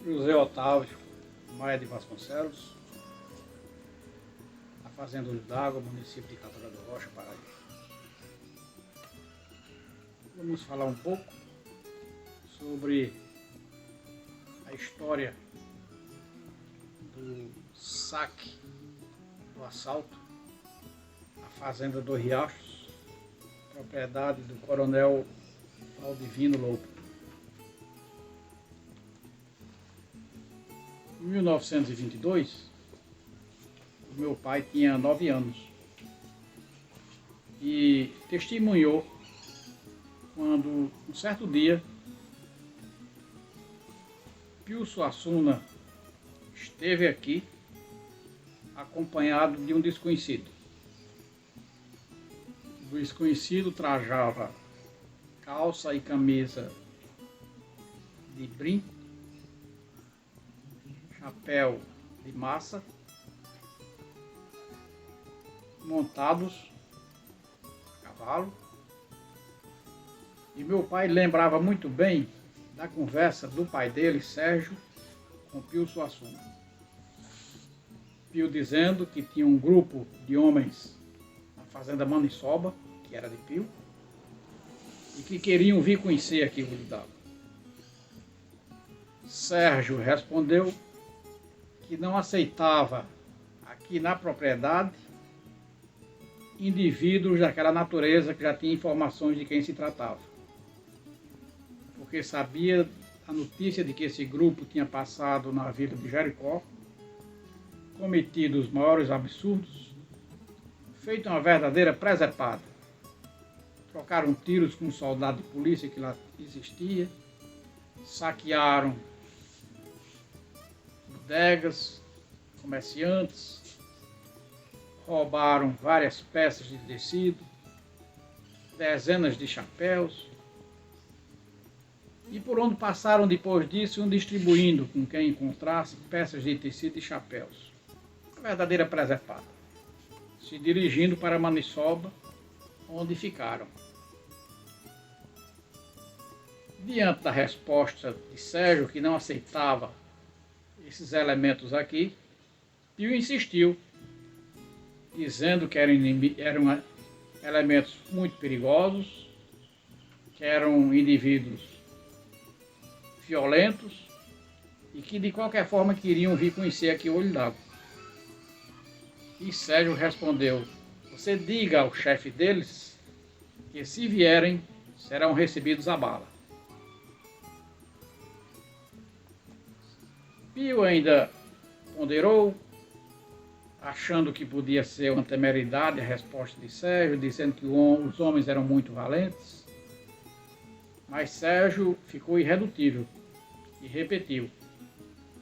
José Otávio Maia de Vasconcelos, a Fazenda Olho d'Água, município de Catarina do Rocha, Paraíba. Vamos falar um pouco sobre a história do saque, do assalto à Fazenda dos Riachos, propriedade do Coronel Valdivino Lobo. Em 1922, o meu pai tinha 9 anos e testemunhou quando, um certo dia, Pio Suassuna esteve aqui acompanhado de um desconhecido. O desconhecido trajava calça e camisa de brim, chapéu de massa, montados a cavalo, e meu pai lembrava muito bem da conversa do pai dele, Sérgio, com Pio Suassuna. Pio dizendo que tinha um grupo de homens na fazenda Maniçoba, que era de Pio, e que queriam vir conhecer aqui o Olho d'Água. Sérgio respondeu que não aceitava aqui na propriedade indivíduos daquela natureza que já tinha informações de quem se tratava, porque sabia a notícia de que esse grupo tinha passado na vila de Jericó, cometido os maiores absurdos, feito uma verdadeira presepada. Trocaram tiros com um soldado de polícia que lá existia, saquearam bodegas, comerciantes, roubaram várias peças de tecido, dezenas de chapéus, e por onde passaram depois disso, iam distribuindo com quem encontrasse peças de tecido e chapéus. Uma verdadeira presepada. Se dirigindo para Maniçoba, onde ficaram. Diante da resposta de Sérgio, que não aceitava esses elementos aqui, Pio insistiu, dizendo que eram elementos muito perigosos, que eram indivíduos violentos e que de qualquer forma queriam vir conhecer aqui o Olho d'Água. E Sérgio respondeu: você diga ao chefe deles que se vierem serão recebidos a bala. Pio ainda ponderou, achando que podia ser uma temeridade a resposta de Sérgio, dizendo que os homens eram muito valentes. Mas Sérgio ficou irredutível e repetiu: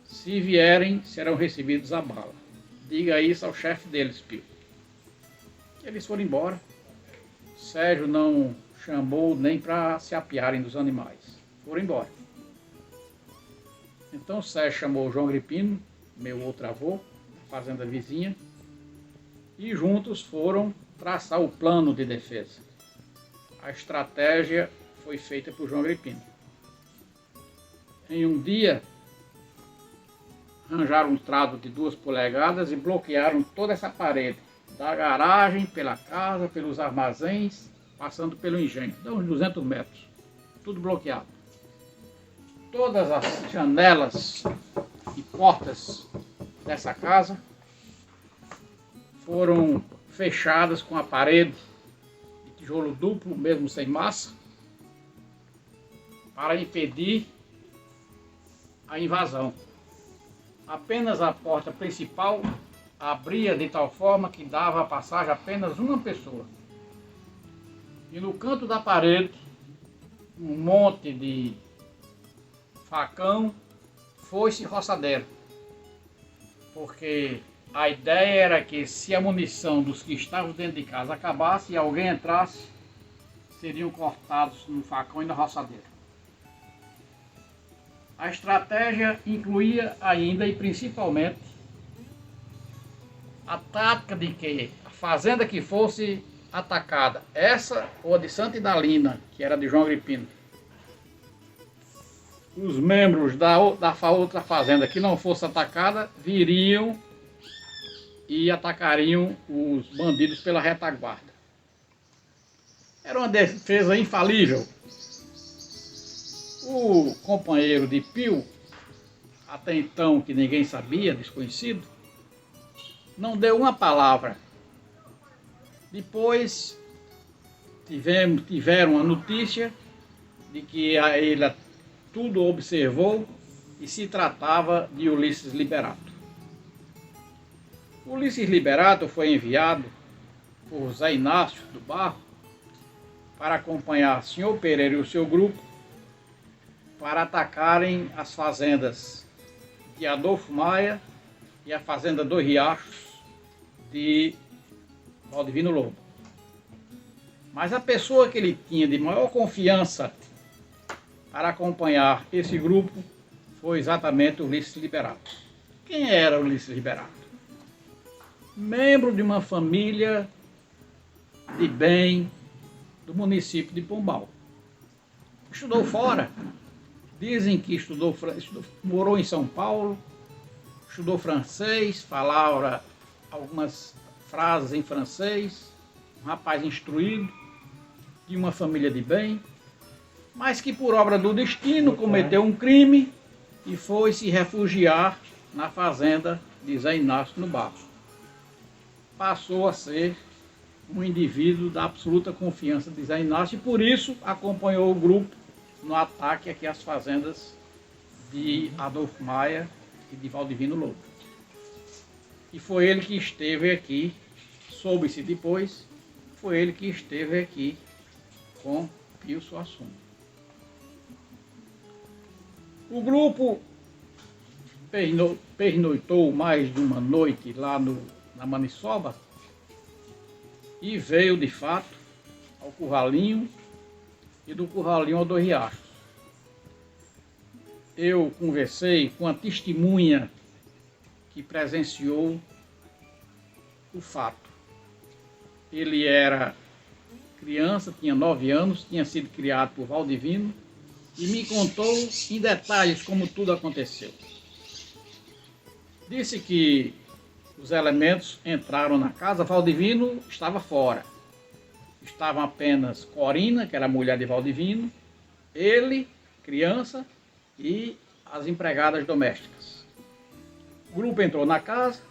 se vierem, serão recebidos a bala. Diga isso ao chefe deles, Pio. Eles foram embora. Sérgio não chamou nem para se apiarem dos animais. Foram embora. Então Sérgio chamou João Agripino, meu outro avô, da fazenda vizinha, e juntos foram traçar o plano de defesa. A estratégia foi feita por João Agripino. Em um dia, arranjaram um trado de 2 polegadas e bloquearam toda essa parede, da garagem, pela casa, pelos armazéns, passando pelo engenho, dá uns 200 metros, tudo bloqueado. Todas as janelas e portas dessa casa foram fechadas com a parede de tijolo duplo, mesmo sem massa, para impedir a invasão. Apenas a porta principal abria de tal forma que dava a passagem apenas uma pessoa. E no canto da parede, um monte de facão, foice e roçadeira. Porque a ideia era que se a munição dos que estavam dentro de casa acabasse e alguém entrasse, seriam cortados no facão e na roçadeira. A estratégia incluía ainda e principalmente a tática de que a fazenda que fosse atacada, essa ou a de Santa Idalina, que era de João Agripino, os membros da outra fazenda que não fosse atacada viriam e atacariam os bandidos pela retaguarda. Era uma defesa infalível. O companheiro de Pio, até então que ninguém sabia, desconhecido, não deu uma palavra. Depois tiveram a notícia de que ele tudo observou e se tratava de Ulisses Liberato. Ulisses Liberato foi enviado por Zé Inácio do Barro para acompanhar o senhor Pereira e o seu grupo para atacarem as fazendas de Adolfo Maia e a fazenda dos Riachos de Valdivino Lobo. Mas a pessoa que ele tinha de maior confiança para acompanhar esse grupo foi exatamente Ulisses Liberato. Quem era Ulisses Liberato? Membro de uma família de bem do município de Pombal. Estudou fora. Dizem que morou em São Paulo, estudou francês, falava algumas frases em francês, um rapaz instruído, de uma família de bem, mas que por obra do destino cometeu um crime e foi se refugiar na fazenda de Zé Inácio no Barro. Passou a ser um indivíduo da absoluta confiança de Zé Inácio e por isso acompanhou o grupo no ataque aqui às fazendas de Adolfo Maia e de Valdivino Lobo. E foi ele que esteve aqui, soube-se depois, foi ele que esteve aqui com Pio Suassuna. O grupo pernoitou mais de uma noite lá na Maniçoba e veio de fato ao Curralinho e do Curralinho ao Dois Riachos. Eu conversei com a testemunha que presenciou o fato. Ele era criança, tinha 9 anos, tinha sido criado por Valdivino e me contou em detalhes como tudo aconteceu. Disse que os elementos entraram na casa, Valdivino estava fora. Estavam apenas Corina, que era a mulher de Valdivino, ele, criança, e as empregadas domésticas. O grupo entrou na casa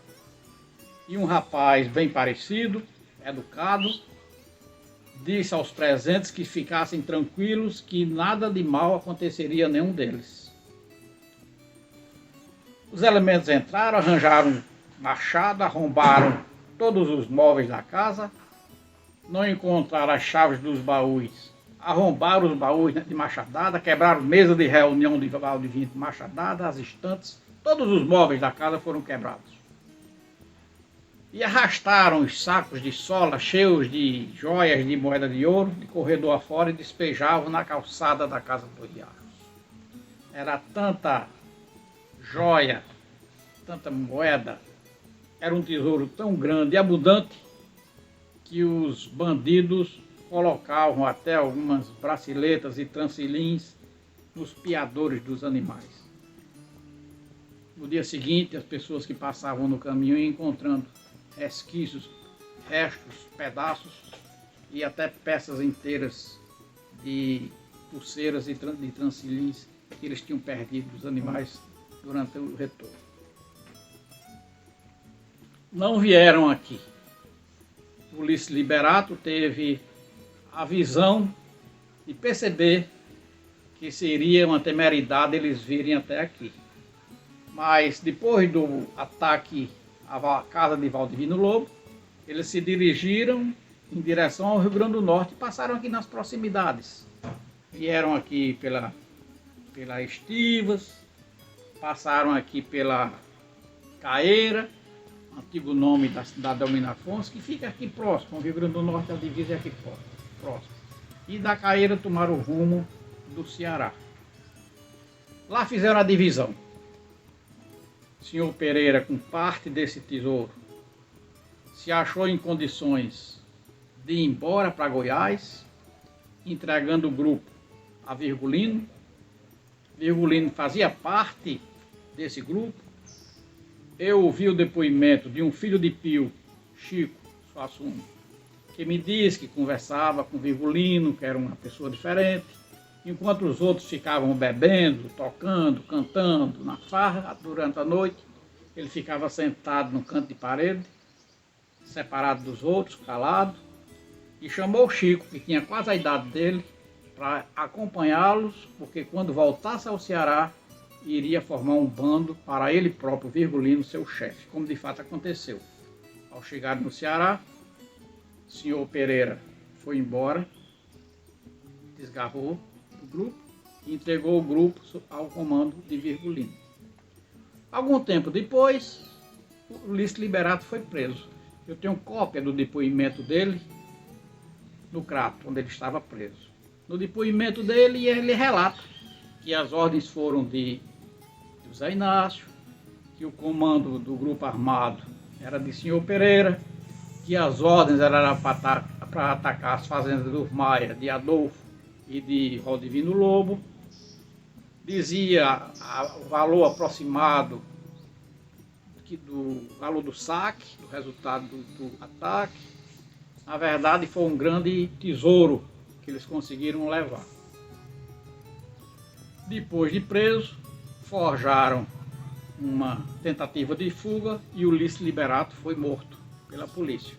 e um rapaz bem parecido, educado, disse aos presentes que ficassem tranquilos, que nada de mal aconteceria a nenhum deles. Os elementos entraram, arranjaram machado, arrombaram todos os móveis da casa, não encontraram as chaves dos baús, arrombaram os baús de machadada, quebraram mesa de reunião de Valdivino de machadada, as estantes, todos os móveis da casa foram quebrados. E arrastaram os sacos de sola cheios de joias de moeda de ouro, de corredor afora, e despejavam na calçada da casa dos Riachos. Era tanta joia, tanta moeda, era um tesouro tão grande e abundante que os bandidos colocavam até algumas braceletas e trançilins nos piadores dos animais. No dia seguinte, as pessoas que passavam no caminho iam encontrando resquícios, restos, pedaços e até peças inteiras de pulseiras e de trançilins que eles tinham perdido dos animais durante o retorno. Não vieram aqui. Ulisses Liberato teve a visão de perceber que seria uma temeridade eles virem até aqui. Mas depois do ataque à casa de Valdivino Lobo, eles se dirigiram em direção ao Rio Grande do Norte e passaram aqui nas proximidades. Vieram aqui pela Estivas, passaram aqui pela Caeira, antigo nome da cidade de Almina Afonso, que fica aqui próximo, o Rio Grande do Norte, a divisa é aqui próximo. E da Caeira tomaram o rumo do Ceará. Lá fizeram a divisão. O senhor Pereira, com parte desse tesouro, se achou em condições de ir embora para Goiás, entregando o grupo a Virgulino, Virgulino fazia parte desse grupo. Eu ouvi o depoimento de um filho de Pio, Chico Suassuna, que me disse que conversava com Virgulino, que era uma pessoa diferente, enquanto os outros ficavam bebendo, tocando, cantando na farra durante a noite. Ele ficava sentado no canto de parede, separado dos outros, calado, e chamou o Chico, que tinha quase a idade dele, para acompanhá-los, porque quando voltasse ao Ceará, iria formar um bando para ele próprio, Virgulino, seu chefe, como de fato aconteceu. Ao chegar no Ceará, o senhor Pereira foi embora, desgarrou do grupo e entregou o grupo ao comando de Virgulino. Algum tempo depois, o Ulisses Liberato foi preso. Eu tenho cópia do depoimento dele no Crato, onde ele estava preso. No depoimento dele, ele relata que as ordens foram de José Inácio, que o comando do grupo armado era de senhor Pereira, que as ordens eram para atacar as fazendas dos Maia, de Adolfo e de Valdivino Lobo. Dizia o valor aproximado do valor do saque, do resultado do ataque. Na verdade, foi um grande tesouro que eles conseguiram levar. Depois de preso, forjaram uma tentativa de fuga e Ulisses Liberato foi morto pela polícia.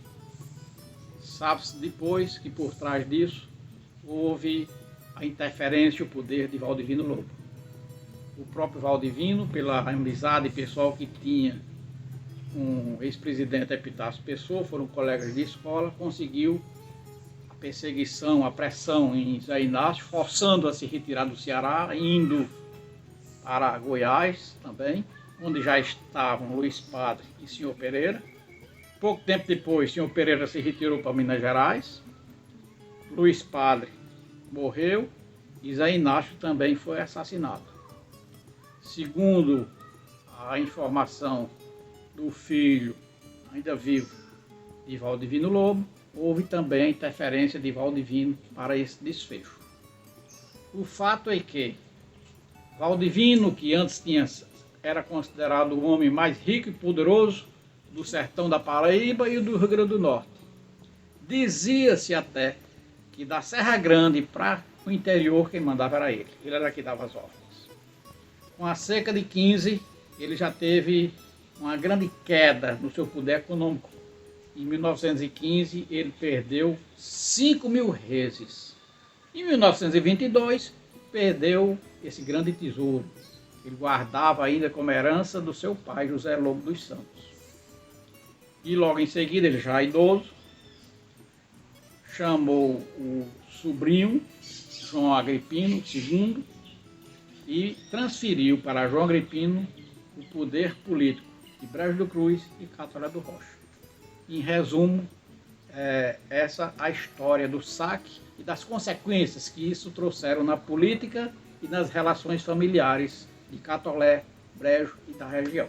Sabe-se depois que por trás disso houve a interferência e o poder de Valdivino Lobo. O próprio Valdivino, pela amizade pessoal que tinha com o ex-presidente Epitácio Pessoa, foram colegas de escola, conseguiu a perseguição, a pressão em Zé Inácio, forçando a se retirar do Ceará, indo para Goiás também, onde já estavam Luiz Padre e senhor Pereira. Pouco tempo depois, senhor Pereira se retirou para Minas Gerais, Luiz Padre morreu e Zé Inácio também foi assassinado. Segundo a informação do filho, ainda vivo, de Valdivino Lobo, houve também a interferência de Valdivino para esse desfecho. O fato é que Valdivino, que antes era considerado o homem mais rico e poderoso do sertão da Paraíba e do Rio Grande do Norte, dizia-se até que da Serra Grande para o interior quem mandava era ele. Ele era que dava as ordens. Com a seca de 15, ele já teve uma grande queda no seu poder econômico. Em 1915, ele perdeu 5.000 reses. Em 1922, perdeu esse grande tesouro. Ele guardava ainda como herança do seu pai, José Lobo dos Santos. E logo em seguida, ele já idoso, chamou o sobrinho, João Agripino II, e transferiu para João Agripino o poder político de Brejo do Cruz e Catolé do Rocha. Em resumo, essa é a história do saque e das consequências que isso trouxeram na política e nas relações familiares de Catolé, Brejo e da região.